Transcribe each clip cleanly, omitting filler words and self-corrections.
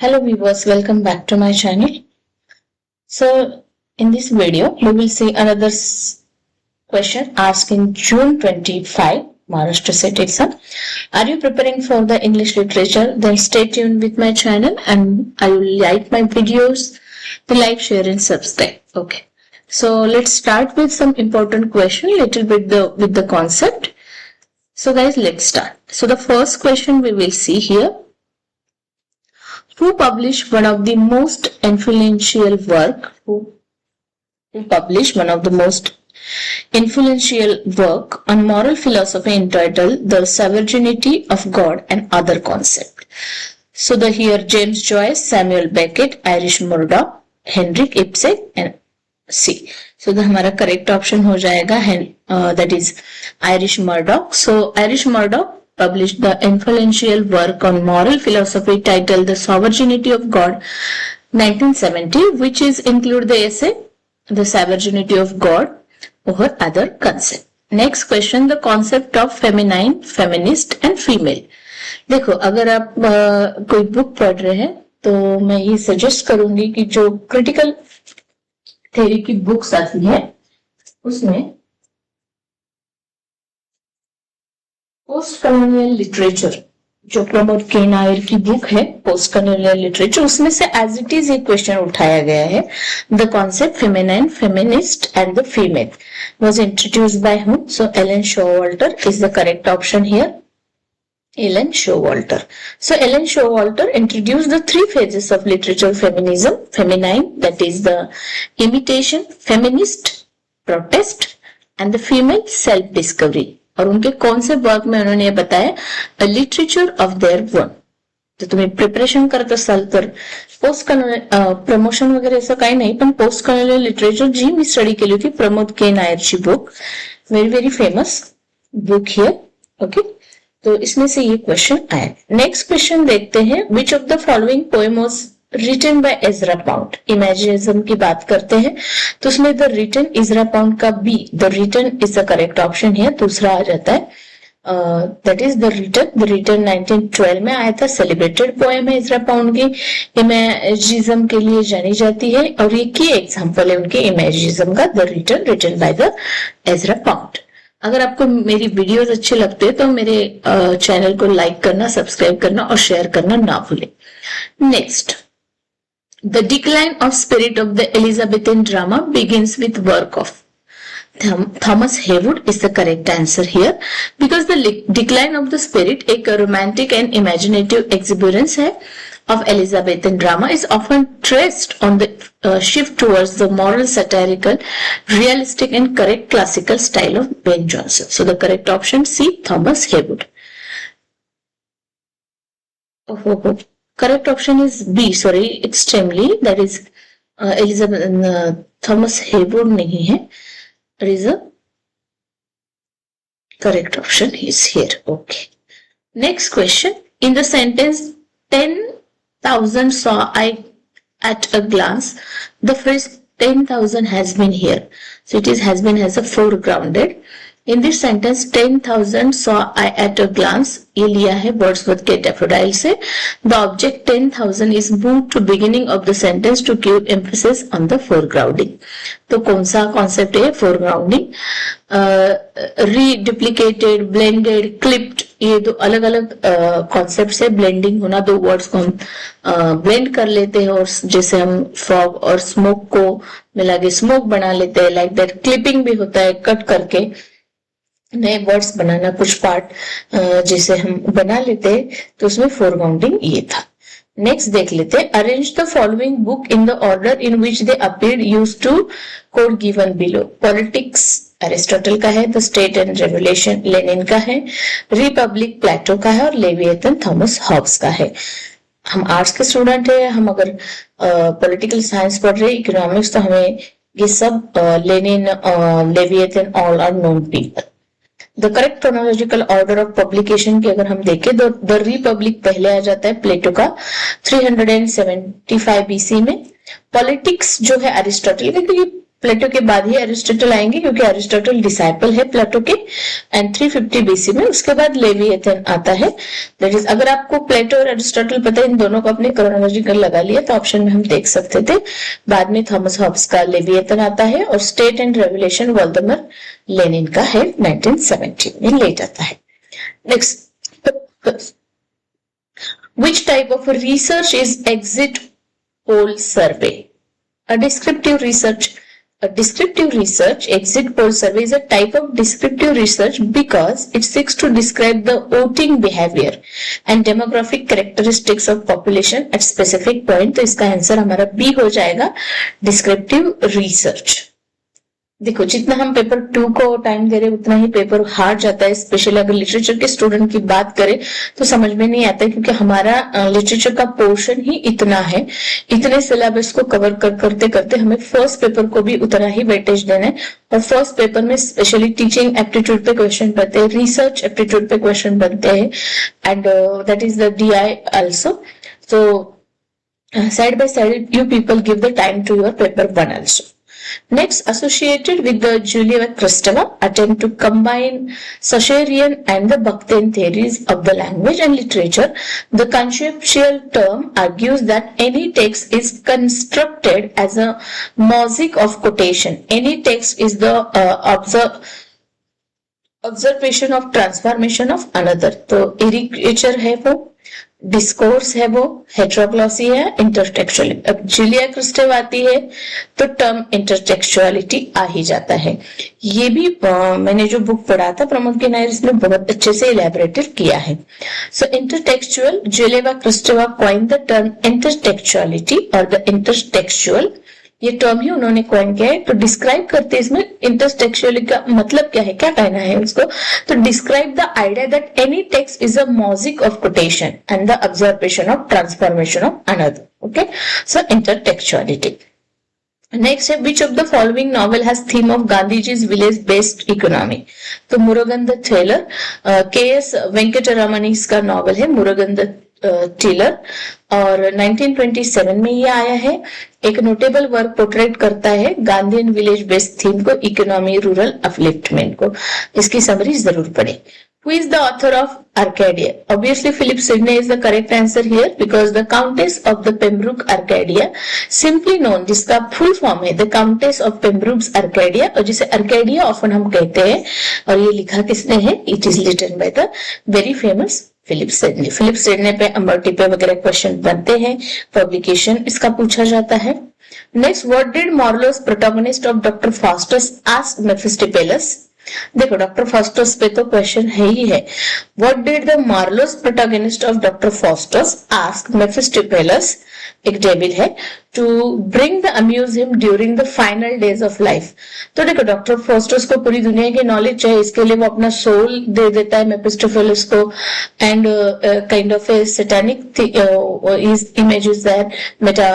Hello viewers, welcome back to my channel. So in this video, we will see another question asked in June 25, Maharashtra State exam. Are you preparing for the English literature? Then stay tuned with my channel and I will like my videos. Then like, share and subscribe. Okay. So let's start with some important question, little bit with the concept. So guys, let's start. So the first question we will see here. Who published one of the most influential work? Who published one of the most influential work on moral philosophy entitled The Sovereignty of God and Other Concepts? So the here James Joyce, Samuel Beckett, Irish Murdoch, Henrik Ibsen and C. So the हमारा correct option हो जाएगा that is Irish Murdoch. So Irish Murdoch published the influential work on moral philosophy titled The Sovereignty of God 1970, which is include the essay The Sovereignty of God over other concept. Next question, the concept of feminine, feminist and female. देखो अगर आप कोई book पढ़ रहे हैं तो मैं ये सजेस्ट करूंगी कि जो क्रिटिकल थ्योरी की बुक्स आती है उसमें पोस्ट कॉलोनियल लिटरेचर जो प्रमोद के नायर की बुक है पोस्ट कॉलोनियल लिटरेचर उसमें से एज इट इज एक क्वेश्चन उठाया गया है the concept feminine feminist and the female was introduced by whom so Ellen Showalter is the correct option here Ellen Showalter. So Ellen Showalter introduced the three phases of literature feminism, feminine, that is the imitation, feminist, protest, and the female self-discovery. और उनके कौन से work में उन्होंने ये बताया a literature of their own. तर तुम्ही प्रिपरेशन करत असाल तर पोस्ट प्रमोशन वगैरे असं काही नाही पण पोस्ट कॉलोनियल लिटरेचर जी मी स्टडी केली होती प्रमोद के नायरची book very very famous book here okay तो इसमें से ये क्वेश्चन आया. नेक्स्ट क्वेश्चन देखते हैं which of the following poem was written by Ezra Pound. Imagism की बात करते हैं तो उसमें द रिटन एजरा पाउंड का B the written is the correct option है. दूसरा आ जाता है दैट इज द रिटन 1912 में आया था. सेलिब्रेटेड पोएम है एजरा पाउंड की, इमेजिनिज्म के लिए जानी जाती है और ये की एग्जाम्पल है उनके इमेजिनिज्म का the written by the Ezra Pound. अगर आपको मेरी वीडियोस अच्छे लगते हैं तो मेरे चैनल को लाइक करना, सब्सक्राइब करना और शेयर करना ना भूलें. Next, the decline of spirit of the Elizabethan drama begins with work of Thomas Heywood is the correct answer here because the decline of the spirit, एक romantic and imaginative exuberance है of Elizabethan drama is often traced on the shift towards the moral, satirical, realistic and correct classical style of Ben Jonson. So the correct option C, Thomas Heywood. Correct option is B, sorry, extremely, that is Thomas Heywood नहीं है. It is a correct option is here. Okay. Next question. In the sentence 10,000 saw I at a glance, the phrase 10,000 has been here. So it is has been as a foregrounded. In this sentence 10,000 saw I at a glance, ये लिया है Wordsworth के डैफोडाइल से. The object 10,000 is moved to beginning of the sentence to give emphasis on the foregrounding. तो कौन सा concept है foregrounding? Reduplicated, blended, clipped, ये दो अलग अलग कॉन्सेप्ट है. ब्लेंडिंग होना, दो वर्ड्स को हम ब्लेंड कर लेते हैं और जैसे हम फॉग और स्मोक को मिला के स्मोक बना लेते हैं, लाइक दैट. क्लिपिंग भी होता है, कट करके नए वर्ड्स बनाना, कुछ पार्ट जैसे हम बना लेते हैं तो उसमें फोरग्राउंडिंग ये था. नेक्स्ट देख लेते हैं. Arrange the following book in the order in which they appeared used to code given below. Politics Aristotle का है, the state and revolution Lenin का है, रिपब्लिक प्लेटो का है और लेविएथन थॉमस हॉब्स का है. हम आर्ट्स के स्टूडेंट है, हम अगर पॉलिटिकल साइंस पढ़ रहे, इकोनॉमिक्स, तो हमें ये सब Lenin, Leviathan all are known people. The correct chronological order of publication की अगर हम देखें तो द रिपब्लिक पहले आ जाता है प्लेटो का 375 बीसी में. पॉलिटिक्स जो है एरिस्टोटल का, क्योंकि प्लेटो के बाद ही एरिस्टोटल आएंगे क्योंकि एरिस्टोटल डिसाइपल है प्लेटो के, एंड 350 बीसी में उसके बाद लेविएथन आता है। दैट इज, अगर आपको प्लेटो और एरिस्टोटल पता है, इन दोनों को अपने क्रोनोलॉजिकल लगा लिया तो ऑप्शन में हम देख सकते थे। बाद में थॉमस हॉब्स का लेविएथन आता है और स्टेट एंड रेवोल्यूशन वोल्डेमर लेनिन का है 1917 में लेट आता है। Next, which type of research is exit poll survey? A descriptive research exit poll survey is a type of descriptive research because it seeks to describe the voting behavior and demographic characteristics of population at specific point। तो इसका answer हमारा B हो जाएगा, descriptive research. देखो, जितना हम paper 2 को time दे रहे उतना ही पेपर हार्ड जाता है, स्पेशली अगर लिटरेचर के स्टूडेंट की बात करें तो समझ में नहीं आता है, क्योंकि हमारा लिटरेचर का पोर्शन ही इतना है, इतने सिलेबस को कवर करते करते हमें फर्स्ट पेपर को भी उतना ही वेटेज देना है। और फर्स्ट पेपर में स्पेशली टीचिंग एप्टीट्यूड पे क्वेश्चन बनते हैं, रिसर्च एप्टीट्यूड पे क्वेश्चन बनते हैं, and that is the DI also। So side by side you people give the time to your paper 1 also। Next, associated with the Julia-Kristeva attempt to combine Saussurean and the Bakhtin theories of the language and literature, the conceptual term argues that any text is constructed as a mosaic of quotation. Any text is the observation of transformation of another। तो एरिकेचर है वो, discourse है वो, हेट्रोग्लॉसी है, intertextuality. अब Julia क्रिस्टेव आती है तो टर्म इंटरटेक्चुअलिटी आ ही जाता है। ये भी मैंने जो बुक पढ़ा था प्रमोद के नायर, इसमें बहुत अच्छे से इलेबोरेटेड किया है। So intertextual, Julia Kristeva coin the term intertextuality और द इंटरटेक्चुअल, ये टर्म ही उन्होंने कॉइन किया है। तो डिस्क्राइब करते हैं इसमें इंटरटेक्चुअलिटी का मतलब क्या है, क्या कहना है उसको। तो describe the idea that any text is a mosaic of quotation and the observation of transformation of another. Okay, so intertextuality. Next है, which of the following novel has theme of Gandhiji's village based economy. तो Murugan the thriller, KS Venkataramani का novel है Murugan the Taylor, और 1927 में ये आया है। एक नोटेबल वर्क पोर्ट्रेट करता है गांधीयन विलेज बेस्ड थीम को, इकोनॉमी, रूरल अपलिफ्टमेंट को। इसकी समरी जरूर पढ़े। Who is the author of Arcadia? Obviously, Philip Sidney is the correct answer here because the Countess of the Pembroke Arcadia, simply known, जिसका full form है the Countess of Pembroke Arcadia, और जिसे अर्केडिया often हम कहते हैं। और ये लिखा किसने है? It is written by the very famous Philip Sidney. Philip Sidney पे अमर्टी पे वगैरह क्वेश्चन बनते हैं, पब्लिकेशन इसका पूछा जाता है। Next, what did Marlowe's protagonist of doctor Faustus ask Mephistopheles. देखो, डॉक्टर फास्टस पे तो क्वेश्चन है ही है। What did the Marlowe's protagonist of doctor Faustus ask Mephistopheles, एक डेविल है, to bring the amuse him during the final days of life. तो देखो, डॉक्टर फास्टस को पूरी दुनिया की नॉलेज चाहिए, इसके लिए वो अपना सोल दे देता है मेफिस्टोफेलस को, and kind of a satanic images that meta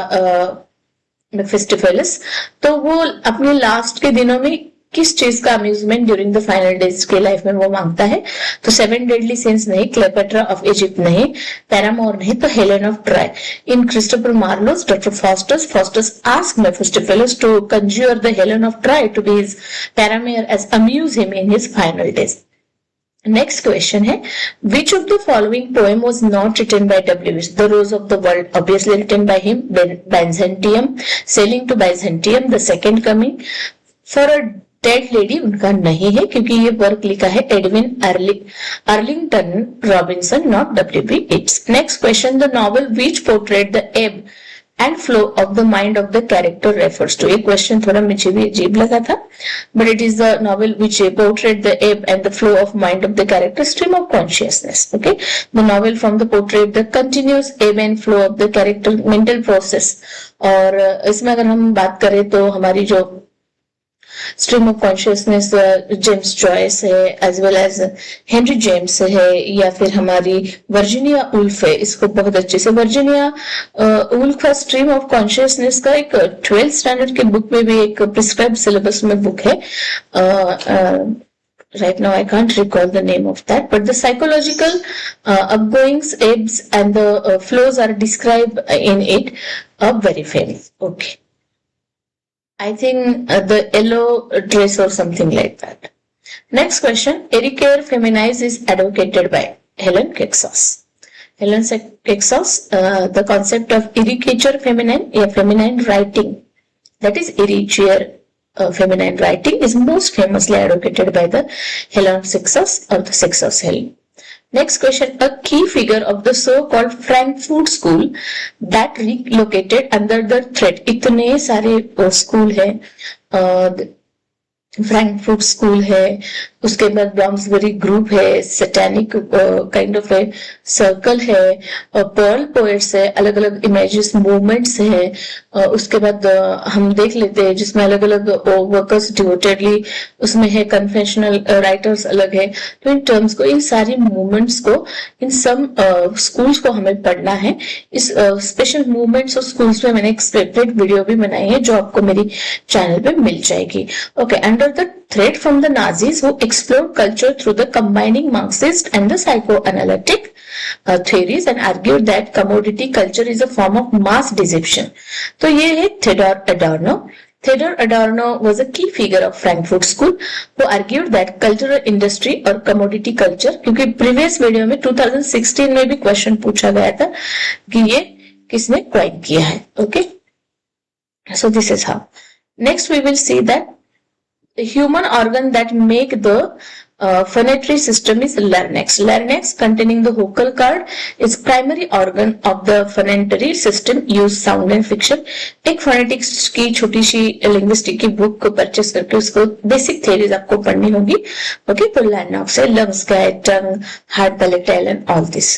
Mephistopheles. तो वो अपने लास्ट के दिनों में किस चीज का amusement during the final days के लाइफ में वो मांगता है। तो 7 डेडली सिंस नहीं, क्लेओपेट्रा ऑफ इजिप्ट नहीं, पैरामोर नहीं, तो Helen of Troy. In Christopher Marlowe's doctor Faustus ask Mephistopheles to conjure the Helen of Troy to be his paramour as amuse him in his final days. Next question है, which of the following poem was not written by W.S.? The Rose of the World, obviously written by him. Byzantium, Sailing to Byzantium, The Second Coming, For a dead lady उनका नहीं है क्योंकि ये work लिखा है Edwin Arlington Robinson, not W.B. Yeats। Next question, the novel which portrait the ebb and flow of the mind of the character refers to. ये question थोड़ा मुझे भी अजीब लगा था, but it is the novel which portrait the ebb and the flow of mind of the character stream of consciousness. Okay, the novel from the portrait the continuous ebb and flow of the character mental process. और इसमें अगर हम बात करें तो हमारी जो stream of consciousness James Joyce है, as well as Henry James है, या फिर हमारी वर्जीनिया उल्फ है। इसको बहुत अच्छे से वर्जीनिया उल्फ का स्ट्रीम ऑफ कॉन्शियसनेस का एक 12th स्टैंडर्ड के बुक में भी एक प्रिस्क्राइब सिलेबस में बुक है। Right now I can't recall the name of that, but the psychological upgoings, ebbs and the flows are described in it, are very famous. Okay. I think the yellow dress or something like that. Next question. Ericare Feminize is advocated by Helen Kexos. Helen Kexos, the concept of Ericare Feminine, a feminine writing, that is Ericare feminine writing, is most famously advocated by the Helen Kexos or the Kexos Helen. Next question, a key figure of the so-called Frankfurt School that relocated under the threat. इतने सारे school हैं, Frankfurt school है, उसके बाद ब्राउन्सबरी group है, satanic kind of a circle है, Perl poets है, अलग अलग इमेजेस मूवमेंट्स है, उसके बाद हम देख लेते हैं जिसमें अलग अलग वर्कर्स डिवोटेडली उसमें है, कन्फेशनल राइटर्स अलग है. तो इन टर्म्स को, इन सारी मूवमेंट्स को, इन सब स्कूल्स को हमें पढ़ना है. इस स्पेशल मूवमेंट्स और स्कूल्स में मैंने एक सेपरेट वीडियो भी बनाई है जो आपको मेरी चैनल पे मिल जाएगी. Okay, under the threat from the Nazis who explored culture through the combining Marxist and the psychoanalytic theories and argued that commodity culture is a form of mass deception. तो ये है Theodor Adorno. Theodor Adorno was a key figure of Frankfurt School who argued that cultural industry और commodity culture, क्योंकि previous video में 2016 में भी question पूछा गया था कि ये किसने coin किया है. Okay, so this is how. Next we will see that the human organ that make the phonatory system is larynx. Larynx, containing the vocal cord, is primary organ of the phonatory system. Use sound and fiction. एक phonetics की छोटी सी linguistic की book को purchase करके उसको basic theories आपको पढ़नी होगी. Okay, तो larynx है, lungs का है, tongue, heart, palatal and all this.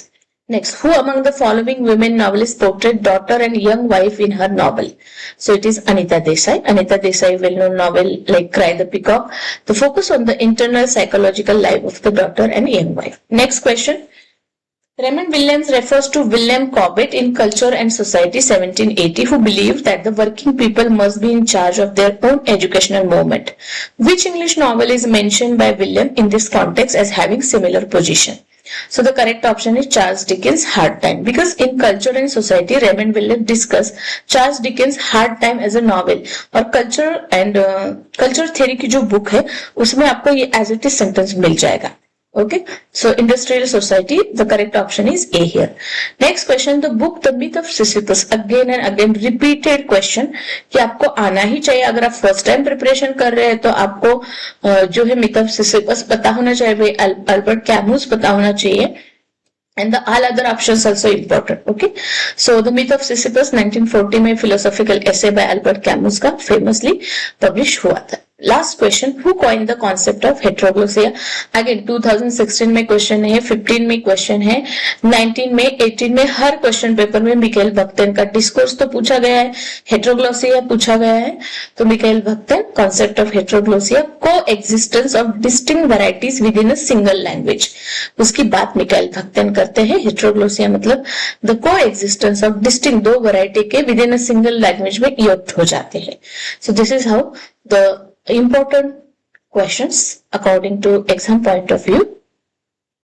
Next, who among the following women novelists portrayed daughter and young wife in her novel? So it is Anita Desai. Anita Desai, well-known novel like Cry the Peacock. The focus on the internal psychological life of the daughter and young wife. Next question. Raymond Williams refers to William Cobbett in Culture and Society 1780, who believed that the working people must be in charge of their own educational movement. Which English novel is mentioned by William in this context as having similar position? So the correct option is Charles Dickens' Hard Time, because in Culture and Society Raymond Williams discuss Charles Dickens' Hard Time as a novel, और Culture and Culture Theory की जो book है उसमें आपको ये as it is sentence मिल जाएगा. Okay, so Industrial Society, the correct option is A here. Next question, the book The Myth of Sisyphus, again and again repeated question कि आपको आना ही चाहिए. अगर आप फर्स्ट टाइम प्रिपरेशन कर रहे हैं तो आपको जो है Myth of Sisyphus पता होना चाहिए, अल्बर्ट कैमूस पता होना चाहिए, and the all other options also important. Okay, so The Myth of Sisyphus 1940 में philosophical essay by Albert Camus का famously publish हुआ था. Last question, who coined the concept of heteroglossia? Again 2016 में क्वेश्चन है, 15 में क्वेश्चन है, 19 में, 18 में, हर क्वेश्चन पेपर में मिकाइल भक्तन का डिस्कोर्स तो पूछा गया है, हेटेरोग्लोसिया पूछा गया है. तो मिकाइल भक्तन, कॉन्सेप्ट ऑफ हेटेरोग्लोसिया, को existence of distinct varieties with in a single language, उसकी बात मिकाइल भक्तन करते हैं. हेटेरोग्लोसिया मतलब द को एक्जिस्टेंस ऑफ डिस्टिंक्ट, दो वैरायटी के with in a single language में युक्त हो जाते हैं. So this is how the important questions according to exam point of view